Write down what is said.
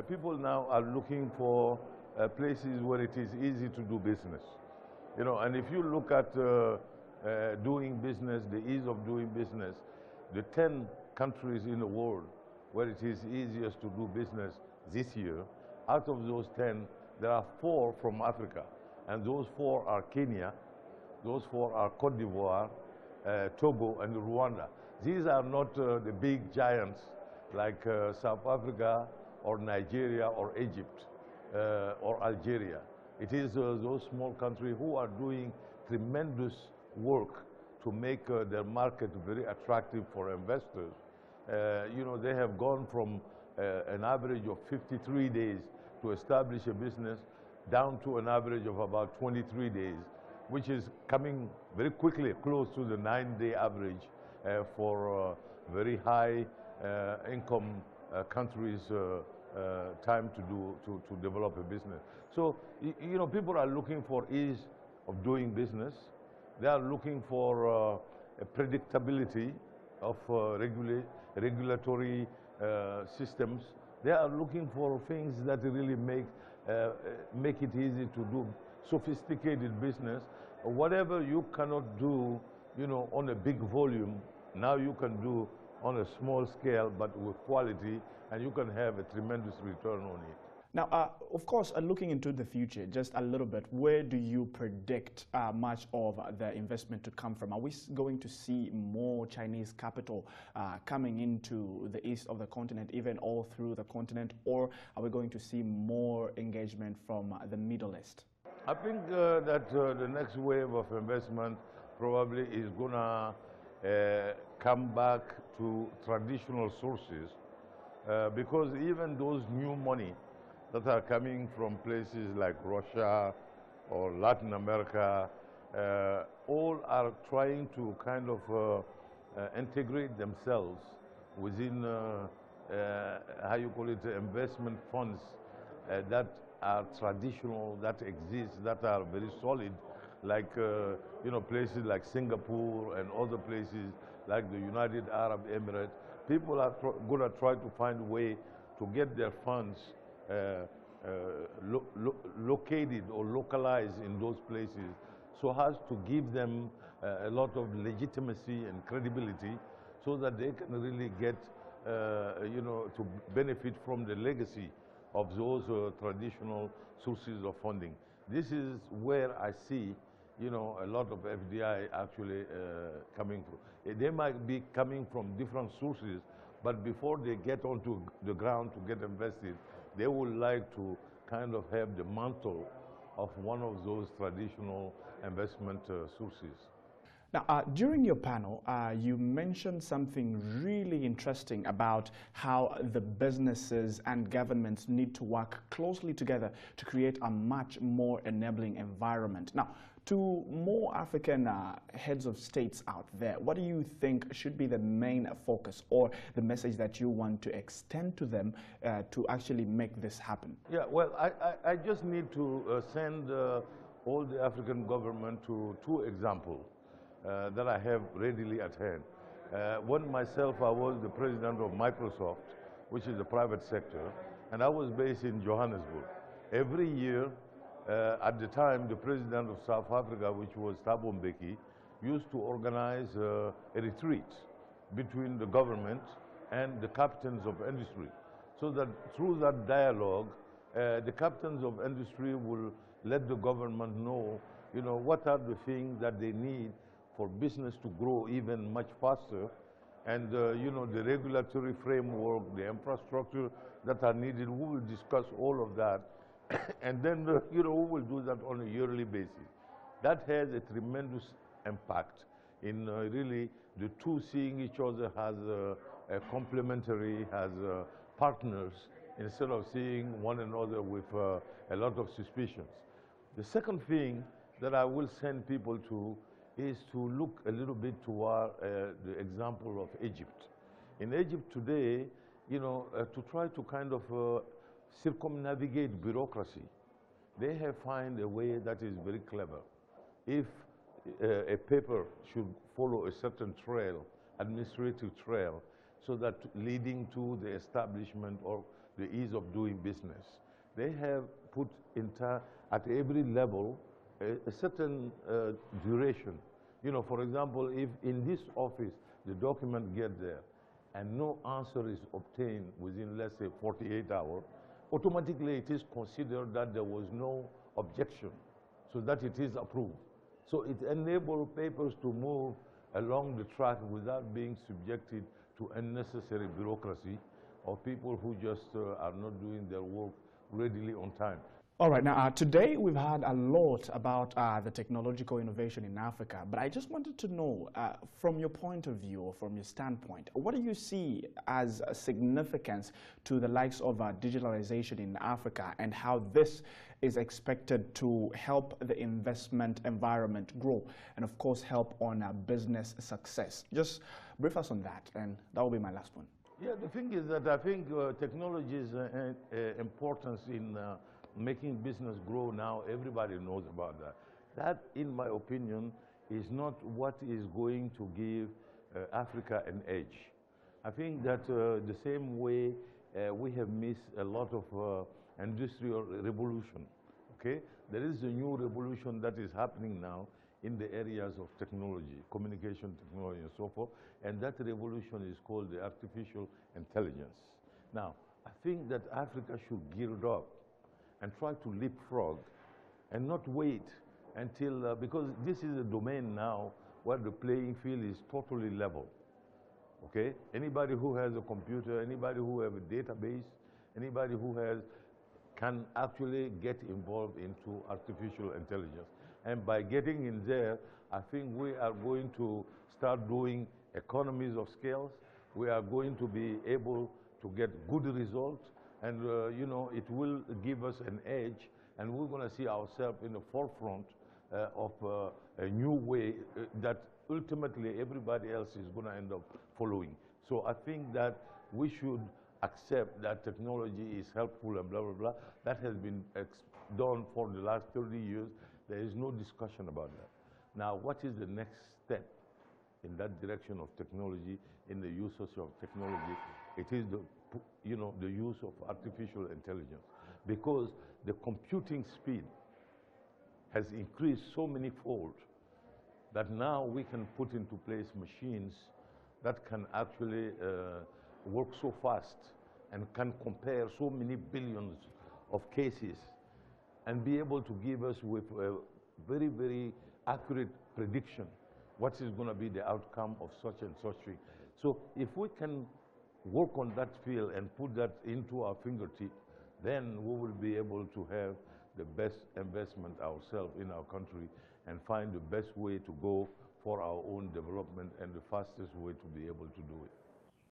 People now are looking for places where it is easy to do business. You know, and if you look at doing business, the ease of doing business, the 10 countries in the world where it is easiest to do business this year, out of those 10, there are 4 from Africa. And those 4 are Kenya, those 4 are Cote d'Ivoire, Togo, and Rwanda. These are not the big giants like South Africa or Nigeria or Egypt or Algeria. It is those small countries who are doing tremendous work to make their market very attractive for investors. You know, they have gone from an average of 53 days to establish a business down to an average of about 23 days, which is coming very quickly close to the 9-day average for very high income countries time to develop a business. So, you know, people are looking for ease of doing business. They are looking for a predictability of regulatory systems. They are looking for things that really make it easy to do sophisticated business. Whatever you cannot do, you know, on a big volume, now you can do on a small scale, but with quality, and you can have a tremendous return on it. Now, of course, looking into the future, just a little bit, where do you predict much of the investment to come from? Are we going to see more Chinese capital coming into the east of the continent, even all through the continent, or are we going to see more engagement from the Middle East? I think that the next wave of investment probably is going to come back to traditional sources because even those new money that are coming from places like Russia or Latin America, all are trying to kind of integrate themselves within, how you call it, investment funds that are traditional, that exist, that are very solid, like you know, places like Singapore and other places like the United Arab Emirates. People are going to try to find a way to get their funds located or localized in those places, so as to give them a lot of legitimacy and credibility, so that they can really get, you know, to benefit from the legacy of those traditional sources of funding. This is where I see, you know, a lot of FDI actually coming through. They might be coming from different sources, but before they get onto the ground to get invested, they would like to kind of have the mantle of one of those traditional investment sources. Now, during your panel, you mentioned something really interesting about how the businesses and governments need to work closely together to create a much more enabling environment. Now, to more African heads of states out there, what do you think should be the main focus or the message that you want to extend to them to actually make this happen? Yeah, well, I just need to send all the African government to 2 examples. That I have readily at hand. One myself, I was the president of Microsoft, which is the private sector, and I was based in Johannesburg. Every year, at the time, the president of South Africa, which was Thabo Mbeki, used to organize a retreat between the government and the captains of industry, so that through that dialogue, the captains of industry will let the government know, you know, what are the things that they need for business to grow even much faster, and you know, the regulatory framework, the infrastructure that are needed. We will discuss all of that, and then you know, we will do that on a yearly basis. That has a tremendous impact in really the two seeing each other as a complementary, as partners, instead of seeing one another with a lot of suspicions. The second thing that I will send people to is to look a little bit toward the example of Egypt. In Egypt today, you know, to try to kind of circumnavigate bureaucracy, they have found a way that is very clever. If a paper should follow a certain trail, administrative trail, so that leading to the establishment or the ease of doing business. They have put at every level a certain duration. You know, for example, if in this office the document gets there and no answer is obtained within, let's say, 48 hours, automatically it is considered that there was no objection, so that it is approved. So it enables papers to move along the track without being subjected to unnecessary bureaucracy or people who just are not doing their work readily on time. All right, now today we've heard a lot about the technological innovation in Africa, but I just wanted to know, from your point of view or from your standpoint, what do you see as a significance to the likes of digitalization in Africa and how this is expected to help the investment environment grow and, of course, help on business success? Just brief us on that, and that will be my last one. Yeah, the thing is that I think technology's importance in making business grow now, everybody knows about that. That, in my opinion, is not what is going to give Africa an edge. I think that the same way we have missed a lot of industrial revolution, okay? There is a new revolution that is happening now in the areas of technology, communication technology and so forth, and that revolution is called the artificial intelligence. Now, I think that Africa should gear up and try to leapfrog and not wait until, because this is a domain now where the playing field is totally level, okay? Anybody who has a computer, anybody who has a database, anybody who can actually get involved into artificial intelligence. And by getting in there, I think we are going to start doing economies of scales. We are going to be able to get good results. And, you know, it will give us an edge, and we're going to see ourselves in the forefront of a new way that ultimately everybody else is going to end up following. So I think that we should accept that technology is helpful and blah, blah, blah. That has been done for the last 30 years. There is no discussion about that. Now, what is the next step in that direction of technology, in the use of technology? It is the use of artificial intelligence, because the computing speed has increased so many fold that now we can put into place machines that can actually work so fast and can compare so many billions of cases and be able to give us with a very, very accurate prediction what is going to be the outcome of such and such thing. So if we can work on that field and put that into our fingertip, then we will be able to have the best investment ourselves in our country and find the best way to go for our own development and the fastest way to be able to do it.